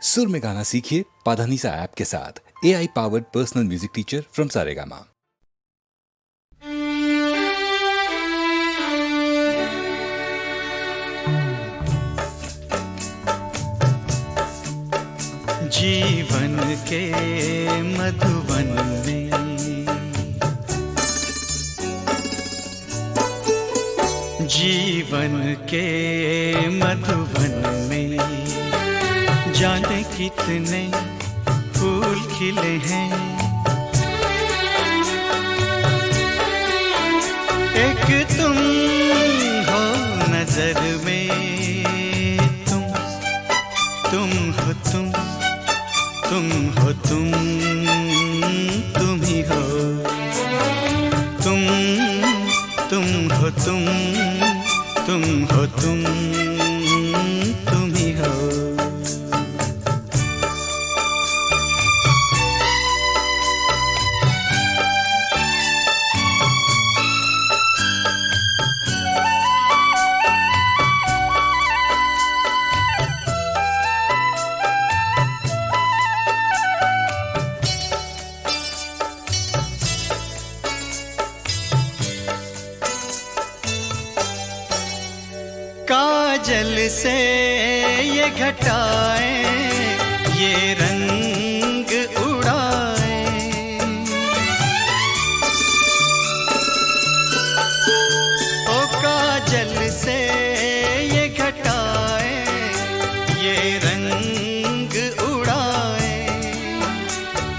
सुर में गाना सीखिए पाधानीसा ऐप के साथ। AI powered personal music teacher from Saregama. जीवन के मधुवन में, जीवन के मधुवन में जाने कितने फूल खिले हैं। एक तुम हो नजर में, तुम हो तुम हो तुम ही हो, तुम हो तुम हो तुम ही हो। काजल से ये घटाएं, ये रंग उड़ाएं, ओ काजल से ये घटाएं, ये रंग उड़ाएं,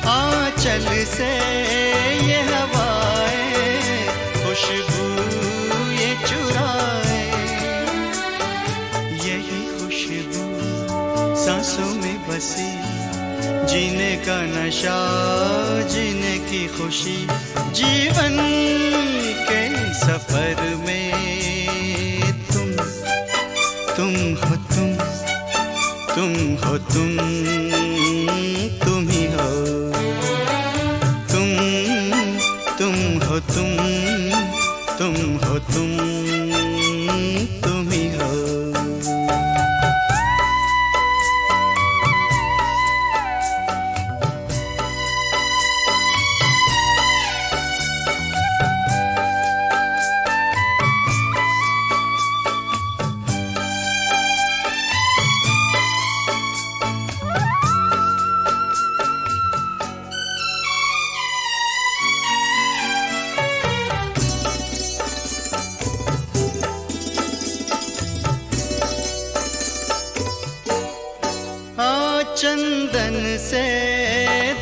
आंचल से ये हवाएं, खुशबू ये चुराएं। सांसों में बसी जीने का नशा, जीने की खुशी, जीवन के सफर में तुम हो तुम हो तुम ही हो, तुम हो तुम हो तुम ही हो। चंदन से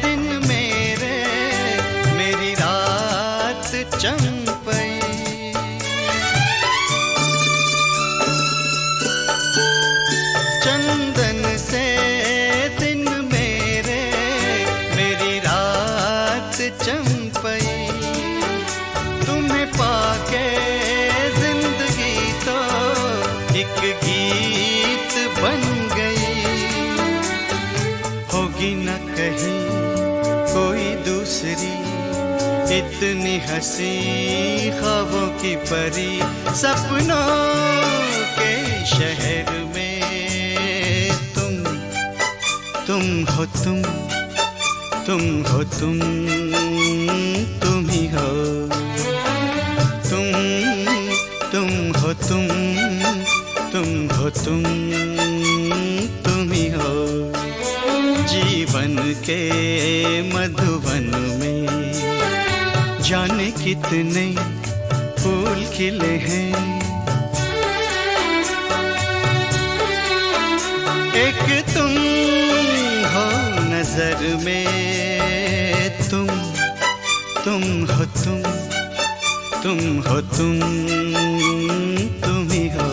दिन मेरे, मेरी रात चंपई, चंदन से दिन मेरे, मेरी रात चंपई, तुम्हें पाके जिंदगी तो एक गीत बन गई। होगी न कहीं कोई दूसरी इतनी हंसी ख्वाबों की परी, सपनों के शहर में तुम हो तुम हो तुम ही हो, तुम हो तुम हो तुम ही हो। जीवन के मधुवन में जाने कितने फूल खिले हैं। एक तुम हो नजर में, तुम हो तुम ही हो।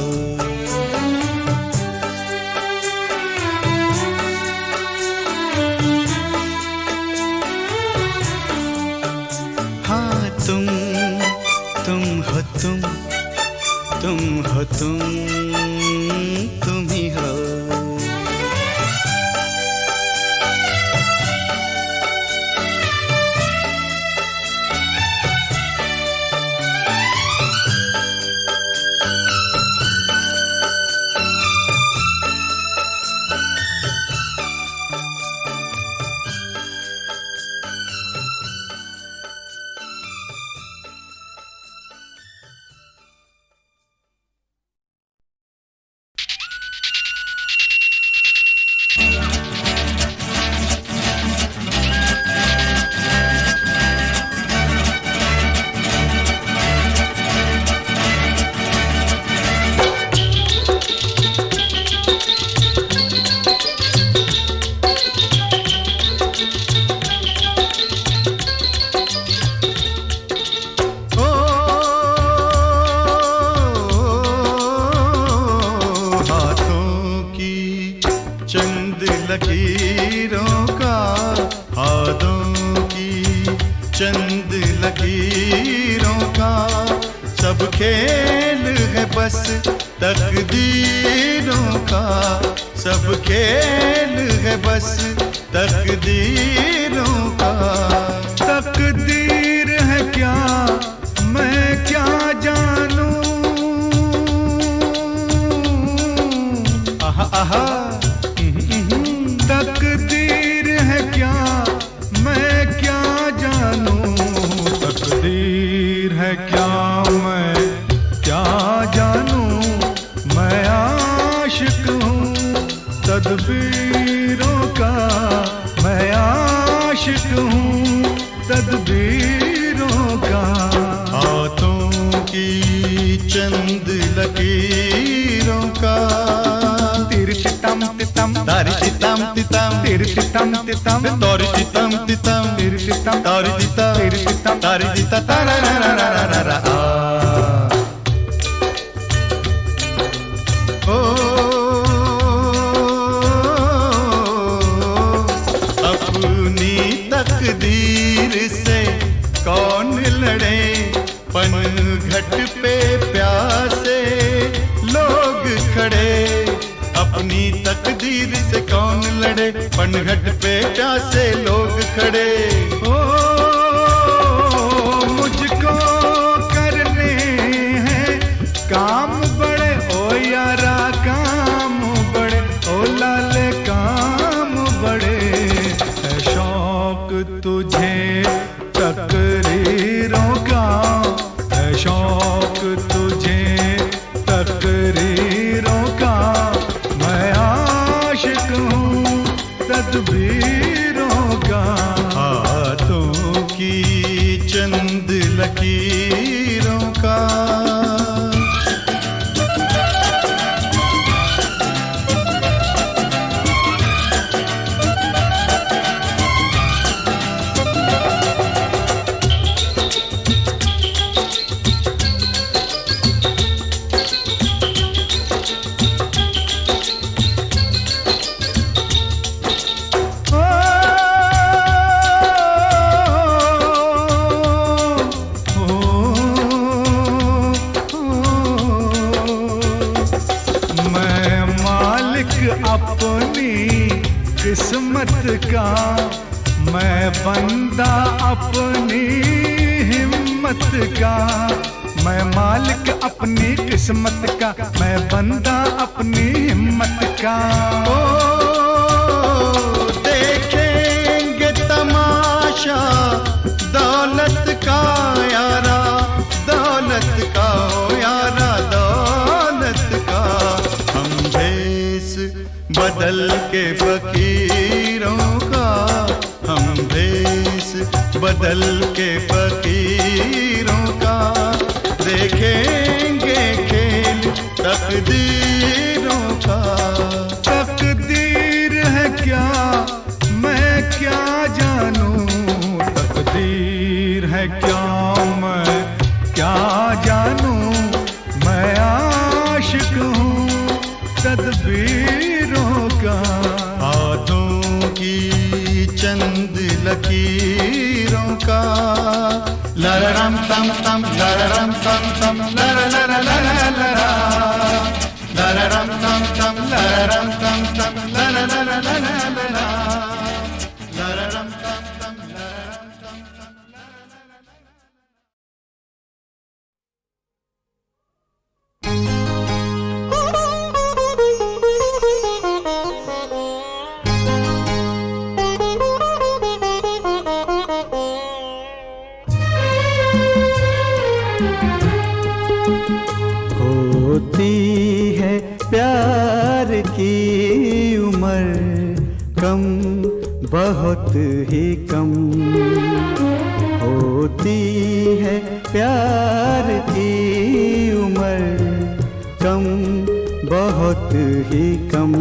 हाँ तुम हो तुम ही हो। लकीरों का, हाथों की चंद लकीरों का, सब खेल है बस तकदीरों का, सब खेल है बस तकदीरों का। तकदीर है क्या मैं क्या जानूं, आहा आहा तकदीर है क्या मैं क्या जानूं, तकदीर है क्या मैं क्या जानूं, मैं आशिक हूँ तदबीरों का, मैं आशिक हूँ तदबीरों का। हाथों की चंद लकीरों का, तिरतितम तितम तारी तितम तितम, तिरतितम तितम तोरी तितम तितम, तिरतितम तारी तितम, तिरतितम तारी तिता तारा रा रा रा रा रा। ओ अपनी तकदीर से कौन लड़े, पनघट पे प्यासे लोग खड़े, अपनी तकदीर से कौन लड़े, पनघट पे प्यासे लोग खड़े। ओ मुझको करने हैं काम बड़े, ओ यारा काम बड़े, ओ लाले काम बड़े, है शौक तुझे तकरीरों का, है शौक तुझे तकरीरों का, मैं आशिक हूँ तदबीरों का। हाथों की चंद लकीरों का, अपनी किस्मत का, मैं बंदा अपनी हिम्मत का, मैं मालिक अपनी किस्मत का, मैं बंदा अपनी हिम्मत का। ओ देखेंगे तमाशा दौलत का यारा, दौलत का ओ यारा, दौलत का। हम भेस बदल के फकीरों का, हम भेस बदल के फकीरों का, देखेंगे खेल तकदीरों का। तकदीर है क्या मैं क्या जानूं, तकदीर है क्या मैं क्या जानूं, मैं आशिक हूँ तदबीरों का। हाथों की चंद लकीरों का, लररम तम तम, लररम तम तम, लर लर लर लरा, लररम तम तम, लररम तम तम, लर लर लर लरा, लररम तम तम, लररम तम तम, लर लर लर। होती है प्यार की उम्र कम, बहुत ही कम, होती है प्यार की उम्र कम, बहुत ही कम।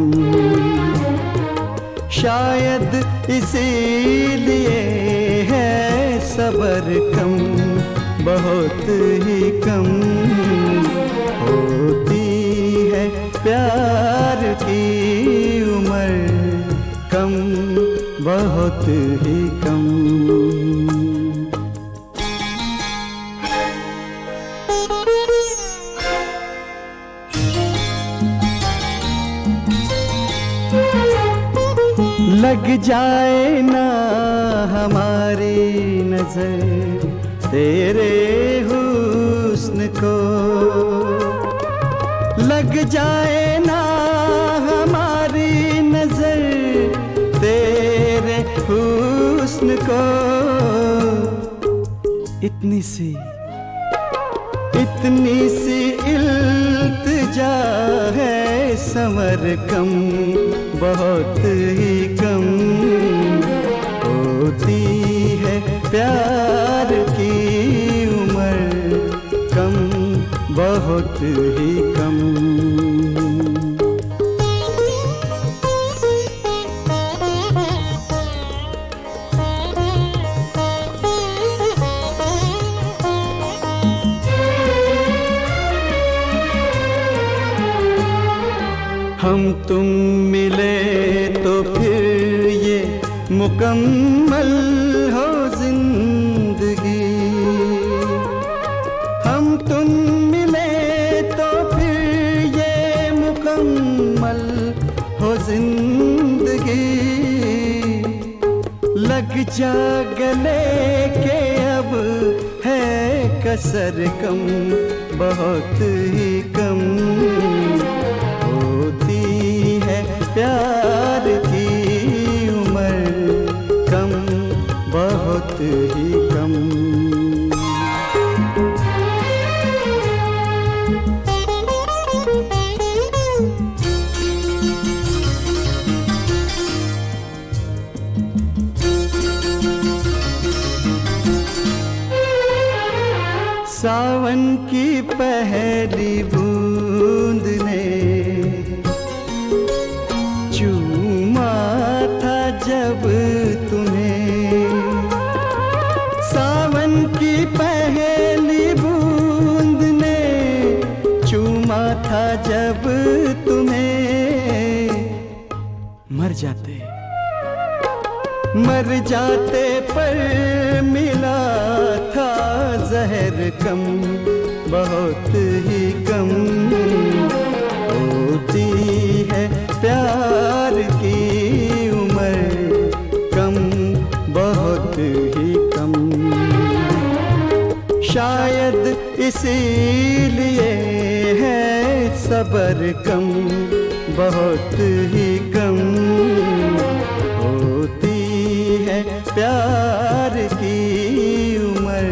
शायद इसीलिए है सब्र कम, बहुत ही कम। होती है प्यार की उम्र बहुत ही कम। लग जाए ना हमारी नजर तेरे हुस्न को, लग जाए ना हमारी नजर तेरे हुस्न को, इतनी सी इल्तिजा है समर कम, बहुत ही कम होती है प्यार की उम्र, कम बहुत ही कम। हम तुम मिले तो फिर ये मुकम्मल हो जिंदगी, हम तुम मिले तो फिर ये मुकम्मल हो जिंदगी, लग जा गले के अब है कसर कम, बहुत ही कम प्यार की उम्र, कम बहुत ही कम। सावन की पहली बूंद ने जब तुम्हें, सावन की पहली बूंद ने चूमा था जब तुम्हें, मर जाते पर मिला था जहर कम, बहुत ही कम होती है प्यार की उम्र, कम बहुत ही कम। शायद इसीलिए है सब्र कम, बहुत ही कम होती है प्यार की उम्र,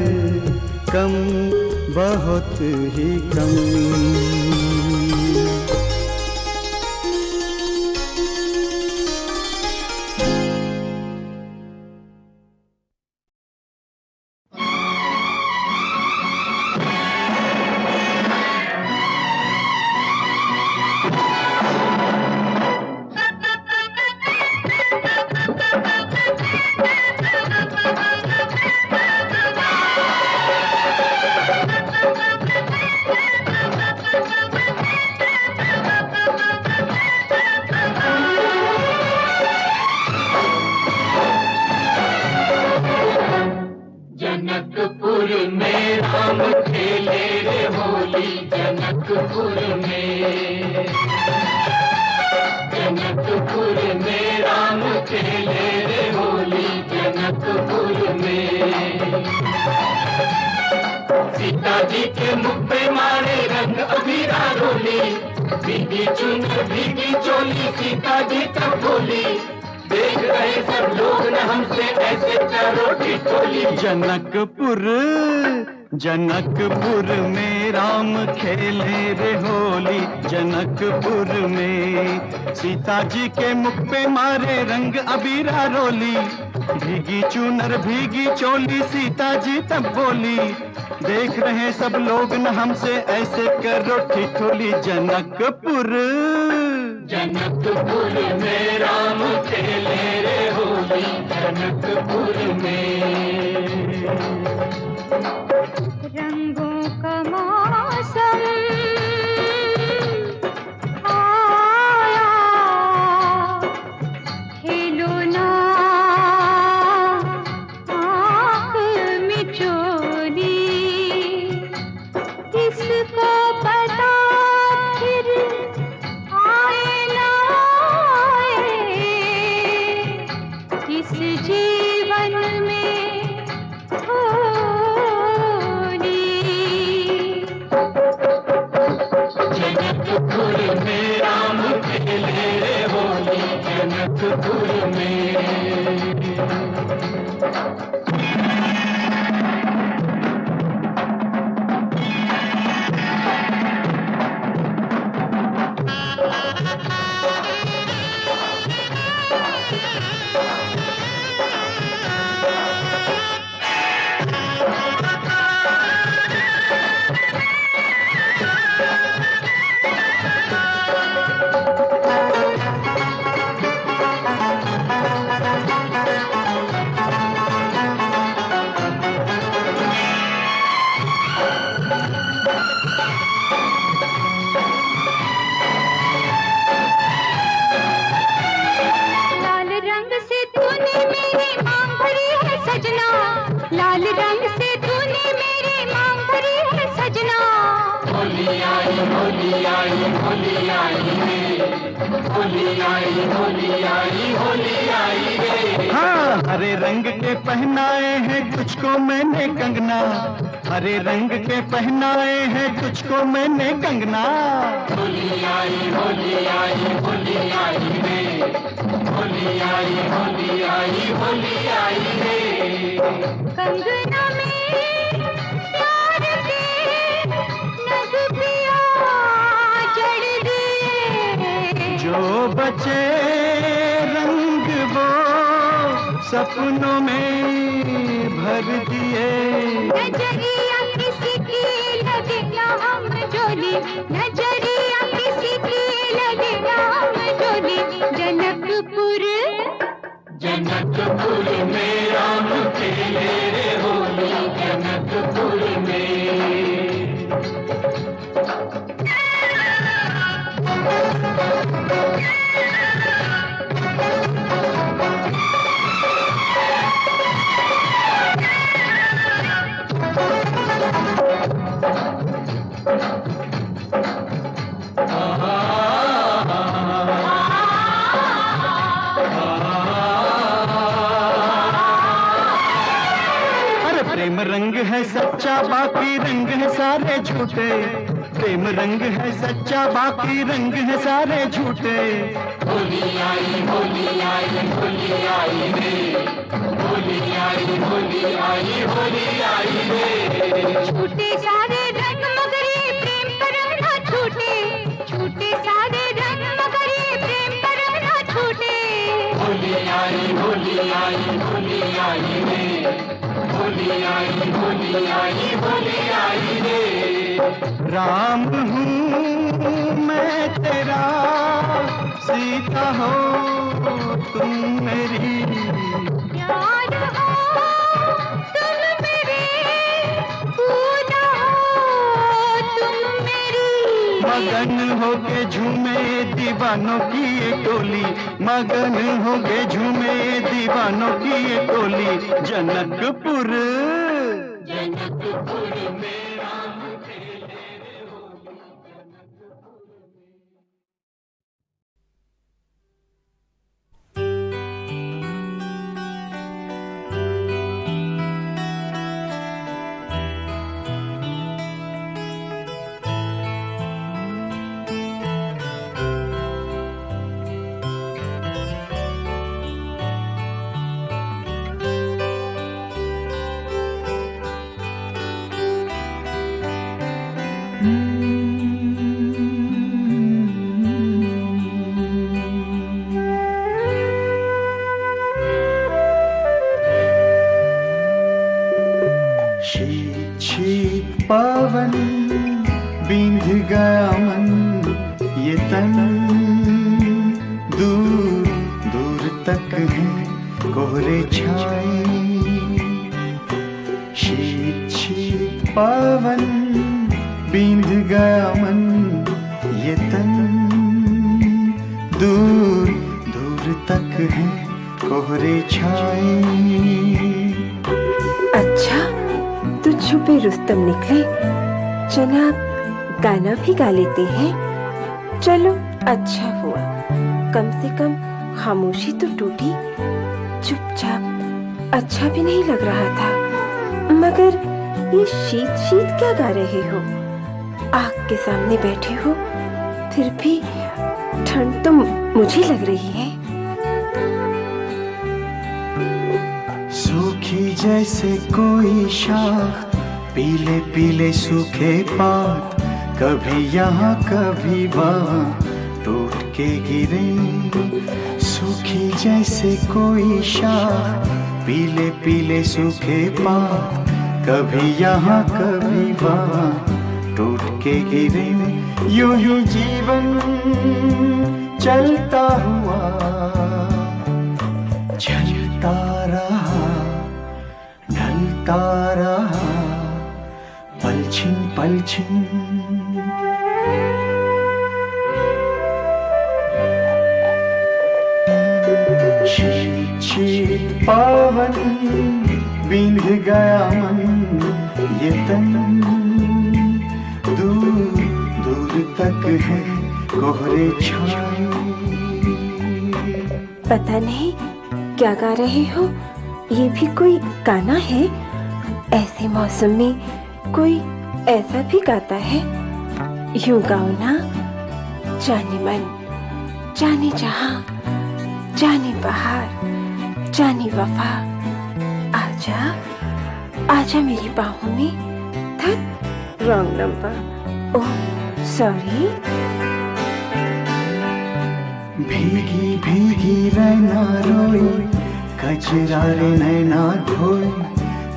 कम बहुत ही कम। जनकपुर में राम खेले रे होली, जनकपुर में, जनकपुर में राम खेले रे होली, जनकपुर में। सीता जी के मुख पे मारे रंग अबीरा रोली, भीगी चुनर भीगी चोली सीता जी तब बोली, देख रहे सब लोग न हमसे ऐसे करो ठिठोली। जनकपुर में राम खेले रे होली, जनकपुर में सीता जी के मुख पे मारे रंग अबीरा रोली, भीगी चुनर भीगी चोली सीता जी तब बोली, देख रहे सब लोग न हमसे ऐसे करो ठिठोली। जनकपुर में राम खेले रे होली, जनकपुर में। रंगों का मौसम आया, खेलो ना जनकपुर में। लाल रंग से तूने मेरी मांग भरी है सजना। होली आई होली आई होली आई रे, होली आई होली आई होली आई रे। हाँ, हरे रंग के पहनाए हैं तुझको मैंने कंगना, हरे रंग के पहनाए हैं तुझको मैंने कंगना। होली आई होली आई होली आई रे, होली आई होली आई होली आई रे। कंगना में प्यार के नग पिया जड़ दिए, जो बचे रंग वो सपनों में भर दिए। नजरिया किसी की लगे ना हम जोली, नजरिया किसी की लगे ना हम जोली। जनकपुर जनकपुर में राम खेले रे होली, जनकपुर में। प्रेम रंग है सच्चा बाकी रंग है सारे झूठे, प्रेम रंग है सच्चा बाकी रंग है सारे झूठे। होली आई होली आई होली आई रे, होली आई होली आई होली आई रे। छूटे सारे रंग मगर ये प्रेम का रंग ना छूटे, छूटे सारे रंग मगर ये प्रेम का रंग ना छूटे। होली आई होली आई होली आई रे, होली आई होली आई होली आई रे। राम हूँ मैं तेरा, सीता हो तुम मेरी। प्यार हो तुम मेरे, पूना हो तुम मेरी। मगन होके झूमे दीवानों की ये टोली, मगन होके झूमे दीवानों की ये टोली। जनकपुर जनकपुर में राम खेले रे होली, जनकपुर में। शीत शीत पवन बींध गया मन, ये तन दूर दूर तक है कोहरे छाए। शीत शीत पवन बींध गया मन, ये तन दूर दूर तक है कोहरे छाए। अच्छा, तो छुपे रुस्तम निकले। जनाब गाना भी गा लेते हैं। चलो अच्छा हुआ, कम से कम खामोशी तो टूटी। चुपचाप अच्छा भी नहीं लग रहा था। मगर ये शीत शीत क्या गा रहे हो? आग के सामने बैठे हो, फिर भी ठंड तो मुझे लग रही है। सूखी जैसे कोई शाख, पीले पीले सूखे पात, कभी यहाँ कभी वहाँ टूट के गिरे। सूखी जैसे कोई शाख, पीले पीले सूखे पात, कभी यहाँ कभी वहाँ टूट के गिरे। यूं ही जीवन चलता हुआ चलता रहा, ढलता रहा, पलछिन पलछिन। शीत शीत पावन बींध गया मन, ये तन दूर दूर तक है कोहरे छाए। पता नहीं क्या गा रहे हो, ये भी कोई गाना है? ऐसे मौसम में कोई ऐसा भी गाता है? यूं गाओ ना, जाने मन जाने जहां, जाने बहार जाने वफा, आजा आजा मेरी बाहों में। थक रॉन्ग नंबर, ओह सॉरी। भीगी भीगी रैना रोई, कजरारे नैना धोए,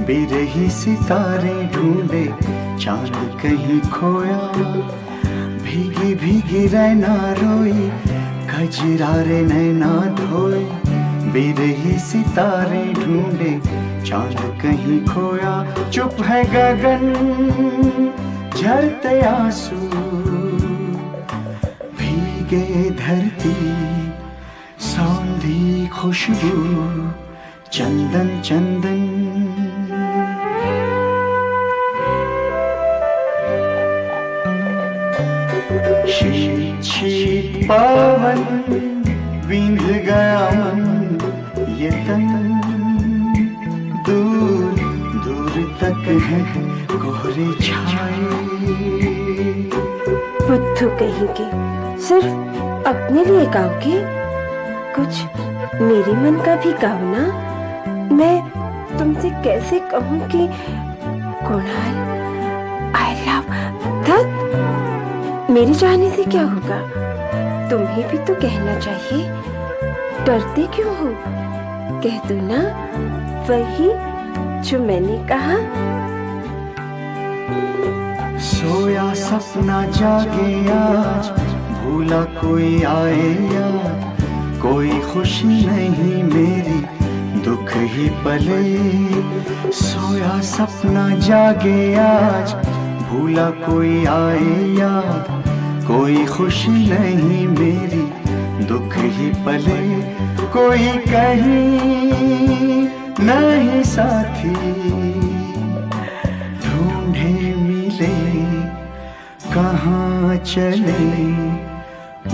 बिरही सितारे ढूंढे, चांद कहीं खोया। भीगी भीगी रैना रोई, कजरारे नैना धोए, बिरही सितारे ढूंढे, चांद कहीं खोया। चुप है गगन झरते आंसू, भीगे धरती सौंधी खुशबू, चंदन चंदन। शीत शीत पावन बींध गया मन, ये तन दूर दूर तक है कोहरे छाए। बुद्धू कहेंगे, सिर्फ अपने लिए गाओगे? कुछ मेरे मन का भी गाओ ना। मैं तुमसे कैसे कहूँ कि कुणाल आई लव। धत, मेरे चाहने से क्या होगा? तुम्हें भी तो कहना चाहिए। डरते क्यों हो? कह दो ना वही जो मैंने कहा। सोया सपना जागे आज, भूला कोई आए याद, कोई खुशी नहीं मेरी दुख ही पले। सोया सपना जागे आज, भूला कोई आए याद, कोई खुशी नहीं मेरी दुख ही पले। कोई कहीं नहीं साथी, ढूंढे मिले कहाँ चले,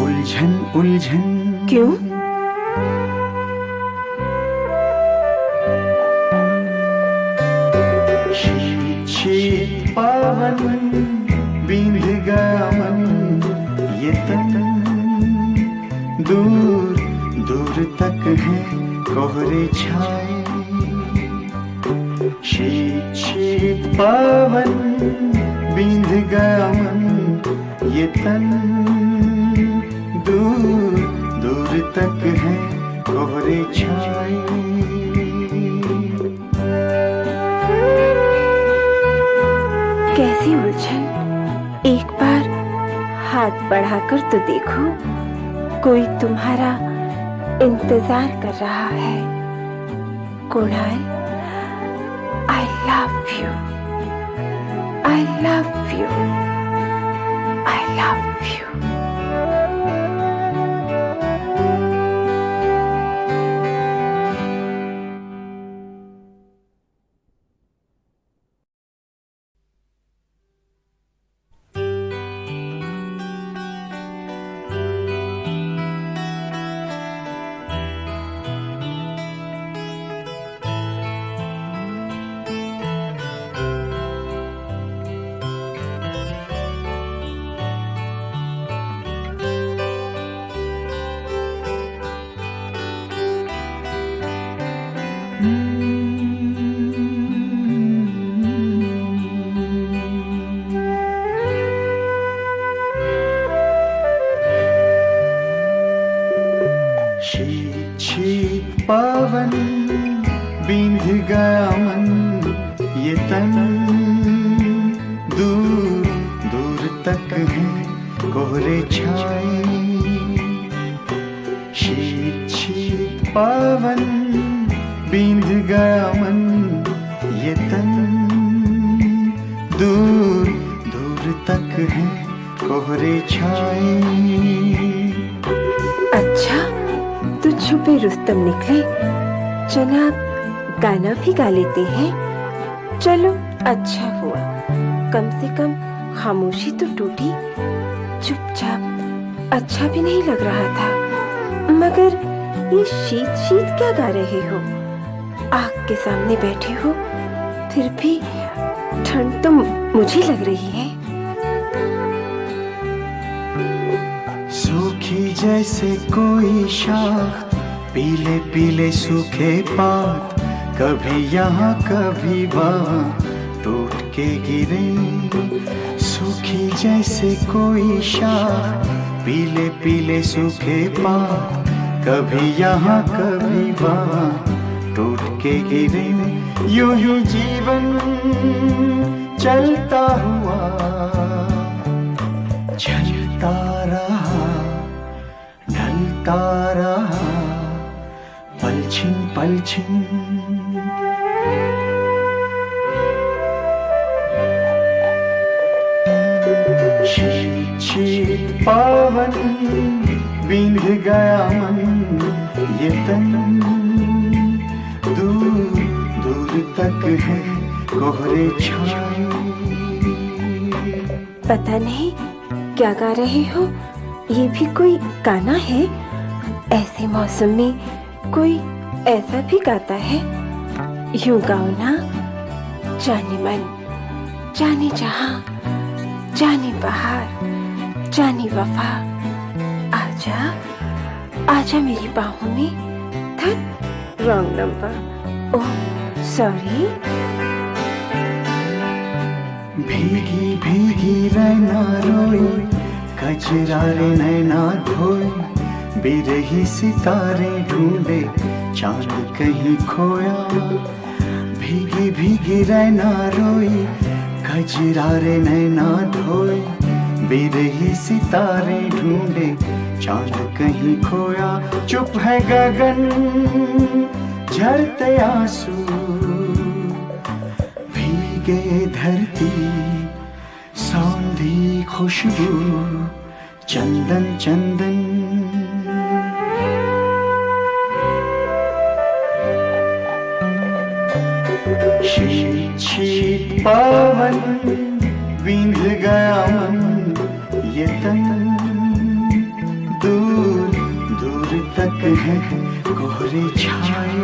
उलझन उलझन। क्यों? शीत शीत पावन बींध गया मन, ये तन दूर दूर तक है कोहरे छाए। शीत शीत पावन बींध गया मन, ये तन दूर दूर तक है कोहरे छाए। कैसी उलझन? एक बार हाथ बढ़ाकर तो देखो, कोई तुम्हारा इंतजार कर रहा है। Kunal I love you, I love you, I love you. पावन बींध गया मन ये तन दूर दूर तक है कोहरे छाए शीत शीत पावन बींध गया मन ये तन दूर दूर तक है कोहरे छाए। अच्छा तो छुपे रुस्तम निकले, जनाब गाना भी गा लेते हैं। चलो अच्छा हुआ, कम से कम खामोशी तो टूटी। चुपचाप अच्छा भी नहीं लग रहा था। मगर ये शीत शीत क्या गा रहे हो? आग के सामने बैठे हो, फिर भी ठंड तो मुझे लग रही है। सूखी जैसे कोई शाख, पीले पीले सूखे पात, कभी यहाँ कभी वहाँ टूट के गिरे। सूखी जैसे कोई शाख, पीले पीले सूखे पात, कभी यहाँ कभी वहाँ टूट के गिरे। यूं ही जीवन चलता हुआ चलता रहा, ढलता रहा, पलछिन पलछिन। शीत शीत पावन बींध गया मन ये तन दूर दूर तक है कोहरे छाए। पता नहीं क्या गा रहे हो, ये भी कोई गाना है? ऐसे मौसम में कोई ऐसा भी गाता है? यूं गाओ ना, जाने मन जाने जहां, जाने बहार जाने वफा, आजा आजा मेरी बाहों में। थक रॉन्ग नंबर, ओह सॉरी। भीगी भीगी रहना रोई, कजरारे नैना धोए, बिरही सितारे ढूंढे चांद कहीं खोया। भीगी भीगी रहना रोई, कजरारे नैना धोए, बिरही सितारे ढूंढे चांद कहीं खोया। चुप है गगन झरते आंसू, भीगे धरती सौंधी खुशबू, चंदन चंदन। शीत शीत पावन बींध गया मन ये तन दूर दूर तक है कोहरे छाए।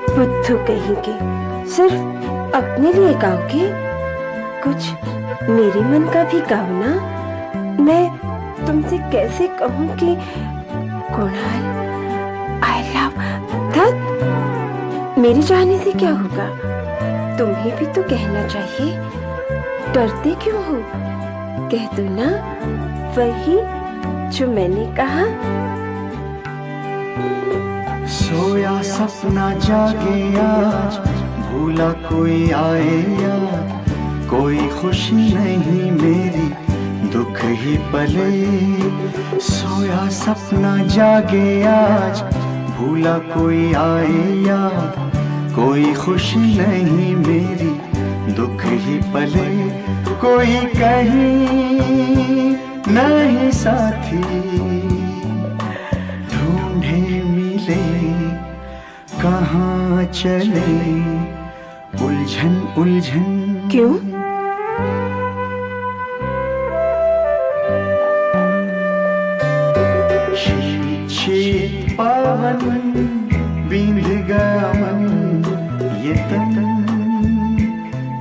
बुद्धू कहेंगे, सिर्फ अपने लिए गाओगे? कुछ मेरे मन का भी गाओ ना। मैं तुमसे कैसे कहूँ कि कुणाल आई लव। धत, मेरे चाहने से क्या होगा? तुम्हें भी तो कहना चाहिए। डरते क्यों हो? कह दो ना वही जो मैंने कहा। सोया सपना जागे आज, भूला कोई आए याद, कोई खुशी नहीं मेरी दुख ही पले। सोया सपना जागे आज, भूला कोई आए याद, कोई खुशी नहीं मेरी दुख ही पले। कोई कहीं नहीं साथी, ढूंढे मिले कहाँ चले, उलझन उलझन। क्यों? शीत शीत पावन बींध गया मन ये तन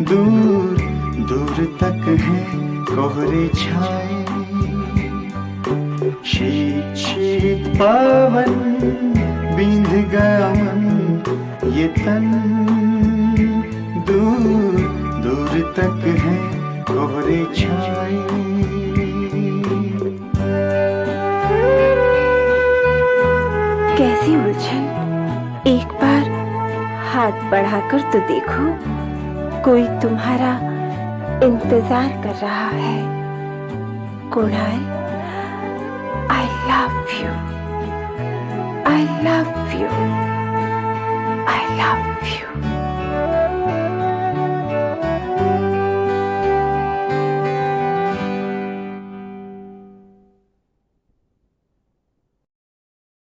दूर दूर तक है कोहरे छाए। शीत शीत पावन बींध गया मन ये तन दूर दूर तक है कोहरे छाए। कैसी उलझन। एक बार हाथ बढ़ाकर तो देखो, कोई तुम्हारा इंतजार कर रहा है। Kunal, I love you, I love you, I love you.